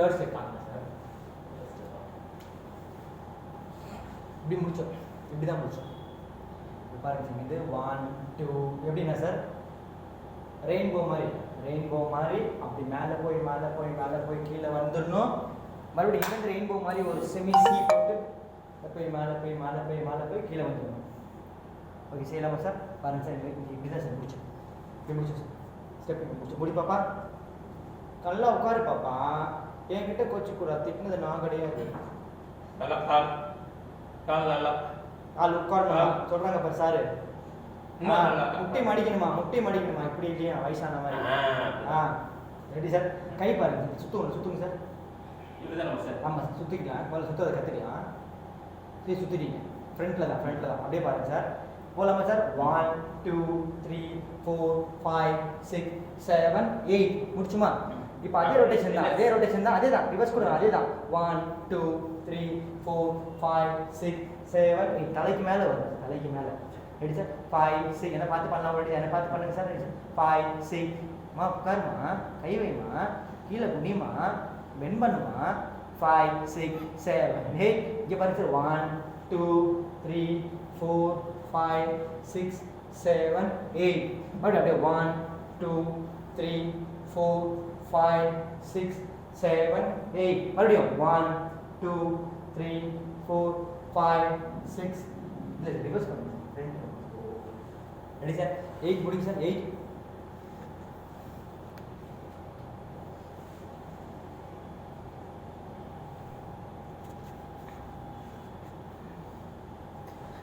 Third step காணுங்க sir. இப்படி முடிச்சோம், இப்படி தான் முடிச்சோம். இப்போ பாருங்க இது 1 2 எப்படின்னா சார் ரெயின்போ மாதிரி அப்படி மேலே போய் கீழே வந்துடணும். மறுபடியும் இங்கே ரெயின்போ மாதிரி ஒரு செமி சி போட்டு மேலே போய் கீழே வந்துடணும். ஓகே செய்யலாமா சார்? பாருங்க சார் இப்படி தான் சார் முடிச்சோம். இப்படி முடிச்சோம் சார். ஸ்டெப் முடிச்சு முடி பாப்பா, நல்லா உட்காரு பாப்பா, என்கிட்ட கோச்சிக்கூடா, திட்டினது நான் கிடையாது. நல்லா கால் நல்லா ஆள் உட்காரணும் சொல்றாங்க பாரு சாரு. முட்டி மடிக்கணுமா இப்படி இல்லையா வயசான மாதிரி. Ready sir? கை பாருங்க, சுத்துங்க சார். இதுதான் சார். ஆமாம் சார், சுற்றிக்கலாம். முதல்ல சுற்றுறதை கற்றுக்கலாம். சரி சுற்றிட்டீங்க, ஃப்ரண்ட்டில் தான் அப்படியே பாருங்க சார். போகலாமா சார்? 1 2 3 4 5 6 7 8 முடிச்சுமா? இப்போ அதே ரொட்டேஷன் தான், அதே தான் ரிவர்ஸ் கொடுங்க, அதே தான். 1 2 3 4 5 6 7 8 தலைக்கு மேலே வரும், தலைக்கு மேலே. Ready sir? 5 6 என்ன பார்த்து பண்ணலாம், ஓடி என்ன பார்த்து பண்ணுங்க சார். Ready sir? 5 6 உட்காருமா, கை வைமா, கீழே குனிமா, பெண்ட் பண்ணுமா. 5 6 7 8 இங்கே பாருங்க சார். 1 2 3 4 5 6 7 8 அப்படியே 1 2 3 4 5 6 7 8 மறுபடியும் 1 2 3 4 5 6 இல்லை ரிவர்ஸ் பண்ணுங்க. Ready sir? 8 முடிங்க சார். 8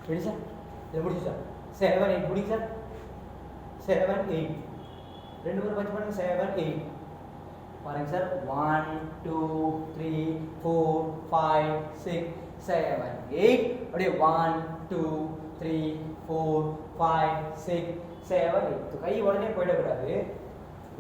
ready sir? இதை முடிச்சு சார். 7 8 முடிங்க சார். 7 8 ரெண்டு பேரும் பஞ்ச் பண்ணுங்க. 7 8 பாருங்க சார். 1 2 3 4 5 6 7 8 அப்படியே 1 2 3 4 5 6 7 8 கை உடனே போயிடக்கூடாது.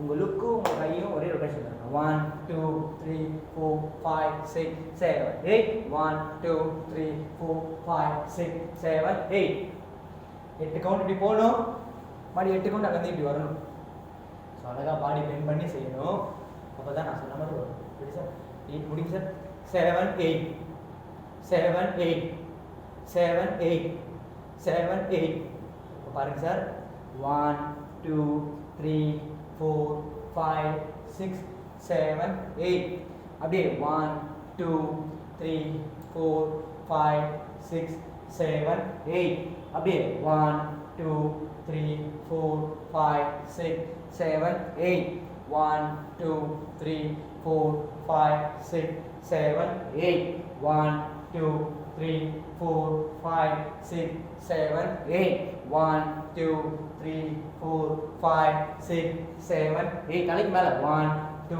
உங்கள் லுக்கும் உங்கள் கையும் ஒரே ரொட்டேஷன் பண்ணணும். 1 2 3 4 5 6 7 8 1 2 3 4 5 6 7 8 8 கவுண்ட் இப்படி போகணும். மறுபடி 8 கவுண்ட் அங்கே இப்படி வரணும். ஸோ அழகாக பாடி பெண்ட் பண்ணி செய்யணும். அப்போ தான் நான் சொன்ன மாதிரி வரும். எப்படி சார்? 8 முடிங்க சார். 7 8 7 8 7 8 7 8 இப்போ பாருங்க சார். 1 2 3 4 5 6 7 8 அப்படியே 1 2 3 4 5 6 7 8 அப்படியே 1 2 3 4 5 6 7 8 1 2 3 4 5 6 7 8 1 2 3 4 5 6 7 8 1 2 3 4 5 6 7 8 தலைக்கு மேலே 1 2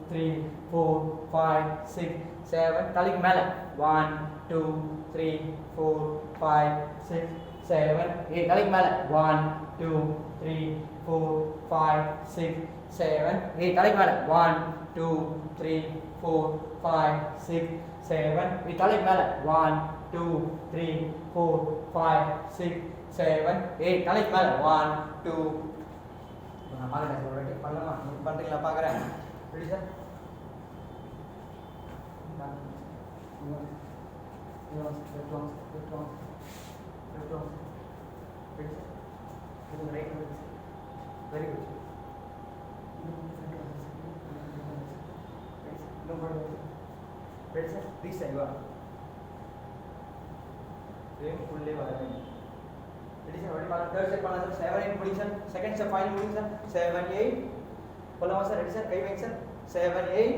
3 4 5 6 7 தலைக்கு மேலே 1 2 3 4 5 6 7 8 தலைக்கு மேலே 1 2 3 4 5 6 7 8 தலைக்கு மேலே 1 2 3 4 5 6 7 8 தலைக்கு மேலே 1 2 3 4 5 6 7 8 தலைக்கு மேலே 1 2 நான் பார்க்குறேன் சார். ஒரு பண்ணலாமா? நீங்கள் பண்ணுறீங்களா பார்க்குறேன். Ready sir? Very good. Ready sir? Please sir. Frame ஃபுல்லே வரணும். Ready sir? வழி பார்க்க. தேர்ட் ஸ்டெப் பண்ணலாம் சார். 7 8 முடிங்க சார். செகண்ட் ஸ்டெப் ஃபைனல் முடிங்க சார். 7 8 போலாமா சார்? Ready sir? கை வைங்க சார். 7 8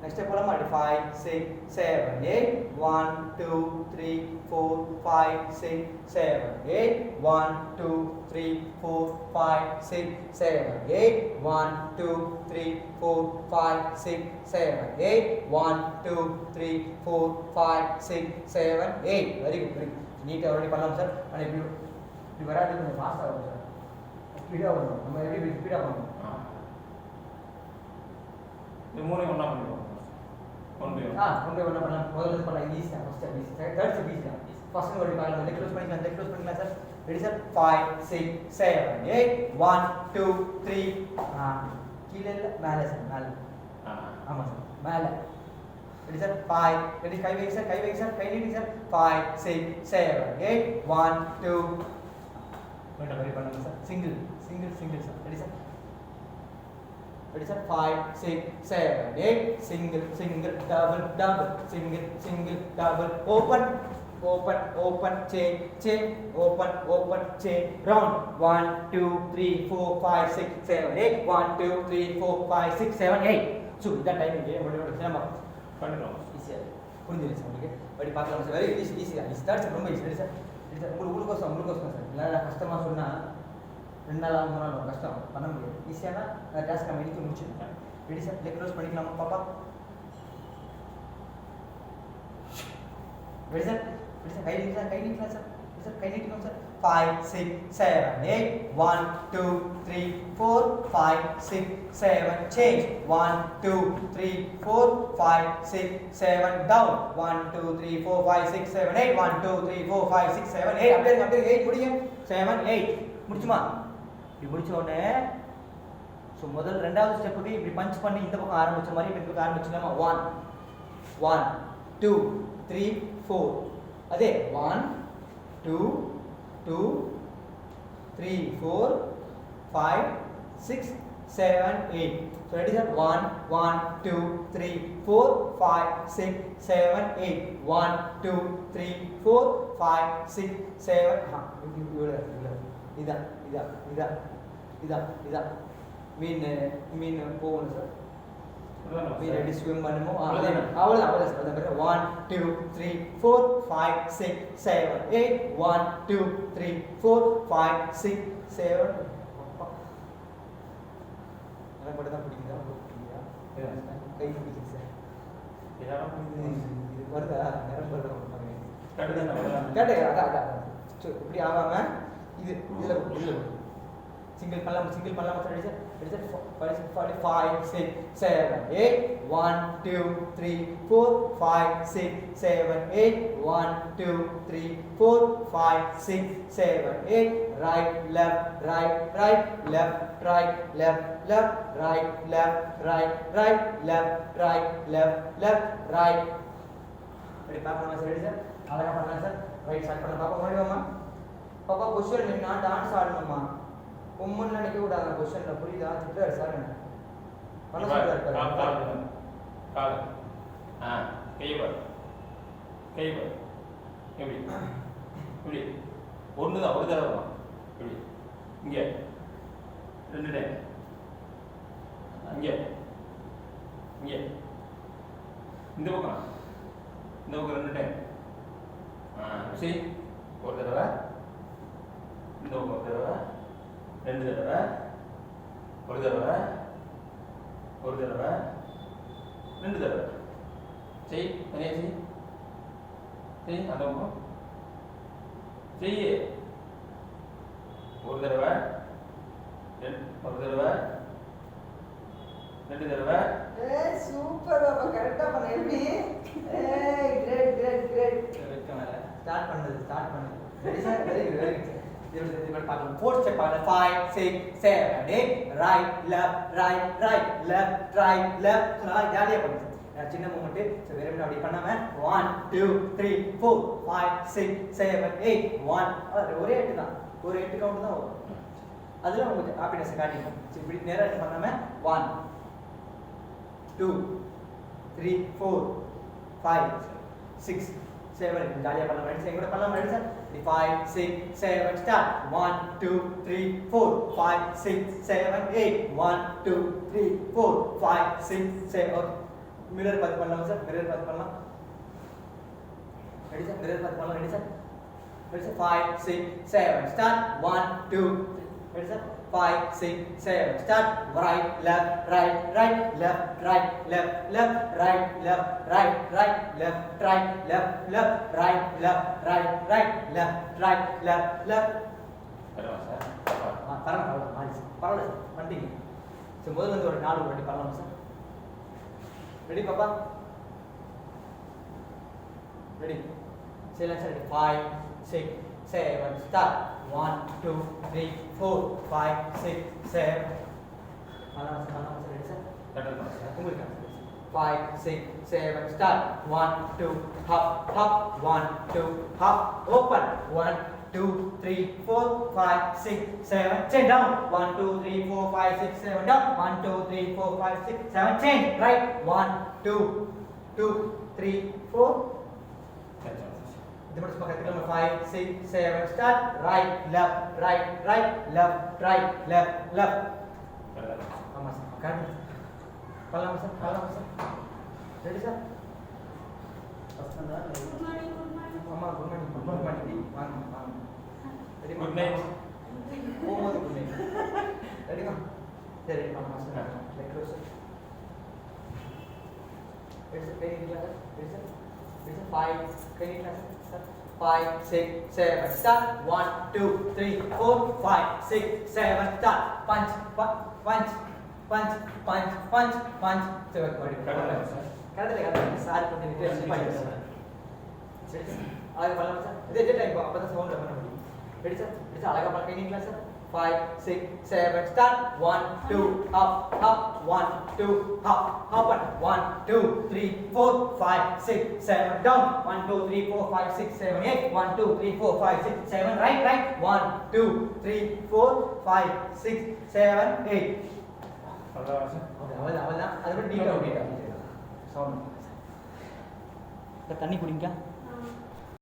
next step போலாமா? 5 6 7 8 1 2 3 4 5 6 7 8 1 2 3 4 5 6 7 8 1 2 3 4 5 6 7 8 1 2 3 4 5 6 7 8 வெரி குட். Very good. நீட்டாக ஆல்ரெடி பண்ணலாம் சார். ஆனால் இப்படி வராது, கொஞ்சம் ஃபாஸ்ட்டாக வரும் சார். ஸ்பீடாக வரும். நம்ம எப்படி ஸ்பீடாக பண்ணணும்? இது மூணையும் ஒன்றா பண்ணிடுவோம். கொண்டு ஒன்றா பண்ணலாம். முதல்ல பண்ணலாம். ஈஸி தான். First step easy. Third step easy தான். ஃபர்ஸ்ட் ஒரு பாருங்க. லெக் க்ளோஸ் பண்ணிக்கலாம் சார். Ready sir? 5 6 7 8 1 2 3 கீழே இல்லை மேலே சார். மேலே. ஆமாம் சார். மேலே ரெடி சார் 5 ரெடி கை வைங்க சார் கை வைங்க சார் கை நீட்டி சார் 5 6 7 8 1 2 வேண்டாம் வெரி பண்ணுங்க sir single single sir ready sir ready sir 5 6 7 8 single double single double open chain open chain round 1 2 3 4 5 6 7 8 1 2 3 4 5 6 7 8 so இதான் டைமிங் முடிஞ்சு நம்ம பண்ணிடுறோம் ஈஸியா புரிஞ்சிருச்சு உங்களுக்கு படி பார்க்கலாம் சார் வெரி ஈஸியா ஸ்டார்ட் ரொம்ப ஈஸி ரெடி சார் உங்களுக்கு சார் இல்லை கஷ்டமாக சொன்னால் 2 நாள் 3 நாள் கஷ்டம் பண்ண முடியாது ஈஸியான டாஸ்க் நம்ம இன்னைக்கு முடிச்சிருக்கோம் ரெடி சார் லெக் க்ளோஸ் பண்ணிக்கலாமா பாப்பா ரெடி சார் கை நீட்டலாம் சார் கை நீட்டலாம் சார் 5 6 7 8 1 2 3 4 5 6 7 change 1 2 3 4 5 6 7 down 1 2 3 4 5 6 7 8 1 2 3 4 5 6 7 8 அப்படியே 8 முடிங்க 7 8 முடிச்சுமா இப்படி முடிச்ச உடனே ஸோ முதல் ரெண்டாவது ஸ்டெப்புக்கு இப்படி பஞ்ச் பண்ணி இந்த பக்கம் ஆரம்பிச்ச மாதிரி இந்த பக்கம் ஆரம்பிச்சுக்கலாமா 1 2 3 4 அதே 1 2 2 3 4 5 6 7 8 so ready sir 1 1 2 3 4 5 6 7 8 1 2 3 4 5 6 7 இதான் மீன் போகணும் சார் மீன் ரெடி ஸ்விம் பண்ணுமோ அவ்வளோதான் சார் அந்த 1 2 3 4 5 6 7 8 1 2 3 4 5 6 7 எனக்கு மட்டும் தான் பிடிக்குதா கை பிடிக்குது சார் இது வருதா நேரம் வருதா கேட்டே அதான் இப்படி ஆகாம இதில் single பண்ணலாம் sir ready sir 5 6 7 8 1 2 3 4 5 6 7 8 1 2 3 4 5 6 7 8 right left left right left right right ready பார்க்கலாம் சார் ரெடி சார் அழகா பண்ணலாம் சார் ரைட் ஸ்டார்ட் பண்ணலாம் பாப்பா முடியுமா பாப்பா கொஸ்டின் என்ன டான்ஸ் ஆடணுமா உம்மன் நினைக்க கூடாது கொஸ்டின்ல புரியுதா திட்டாரு சார் என்ன பண்ண சொல்றாரு கால் கை வர் இப்படி ஒன்று தான் ஒரு தடவை தான் இப்படி இங்கே 2 டைம் இங்கே இந்த பக்கம் 2 டைம் சரி ஒரு தடவை இந்த பக்கம் ஒரு தடவை 2 தடவை ஒரு தடவை 2 தடவை செய் தனியா செய் அந்த பக்கம் செய் ஒரு தடவை 2 தடவை சூப்பர் பாப்பா கரெக்ட்டா பண்ண எப்படி கிரேட் ஸ்டார்ட் பண்ணது ரெடி சார் வெரி குட் இது பார்க்கலாம் ஃபோர்த் ஸ்டெப் பார்க்கலாம் 5 6 7 8 ரைட் லெஃப்ட் ஜாலியா பண்ணுங்க சின்ன மூமெண்ட் வேற என்ன அப்படி பண்ணாம 1 2 3 4 5 6 7 8 1 ஒரே 8 தான் ஒரு 8 கவுண்ட் தான் வரும் அதுல உங்களுக்கு ஹாப்பினஸ் காட்டிடும் இப்படி நேரா பண்ணாம 1 2 3 4 5 6 7 ஜாலியா பண்ணலாம் ஃப்ரெண்ட்ஸ் எங்க கூட பண்ணலாம் ஃப்ரெண்ட்ஸ் 5 6 7 ஸ்டார்ட் 1 2 3 4 5 6 7 8 1 2 3 4 5 6 7 ஓகே மிரர் பார்த்து பண்ணலாம் சார் மிரர் பார்த்து பண்ணலாம் ரெடி சார் மிரர் பார்த்து பண்ணலாம் ready sir 5 6 7 start 1 2 ready sir 5 6 7 start right left left பரவாயில்ல பண்ணிட்டீங்க சரி முதல்ல இருந்து ஒரு 4 வாட்டி பண்ணலாம் சார் ரெடி பாப்பா ரெடி சரி சார் 5 6 7 start 1 2 3 4 5 6 7 பண்ணலாம் சார் ரெடி சார் உங்களுக்கு 5 6 7 start 1 2 hop hop 1 2 hop open 1 2 3 4 5 6 7 change down 1 2 3 4 5 6 7 down 1 2 3 4 5 6 7 change right 1 2 2 3 4 itu masuk pakai nomor 5 6 7 start right left right right left right left left mas kan kalau mas ready sir mama good morning ready Good night. oh mau good night ready kan ready mama mas like close ready sir 5 can you class 5 6 7 start 1 2 3 4 5 6 7 start punch punch punch punch punch punch coba kata saat kontinuitas ini అలాగే పళ్ళ sir ఇదే time అప్పుడు sound అవ్వనండి ready sir అలాగే పళ్ళకి ఎన్ని class sir 5 6 7 start 1 2 up up 1 2 up up 1 2 3 4 5 6 7 down 1 2 3 4 5 6 7 8 1 2 3 4 5 6 7 right right 1 2 3 4 5 6 7 8 அவ்வளவுதான் அது மட்டும் நீட்டா சவுண்ட் தண்ணி குடிங்க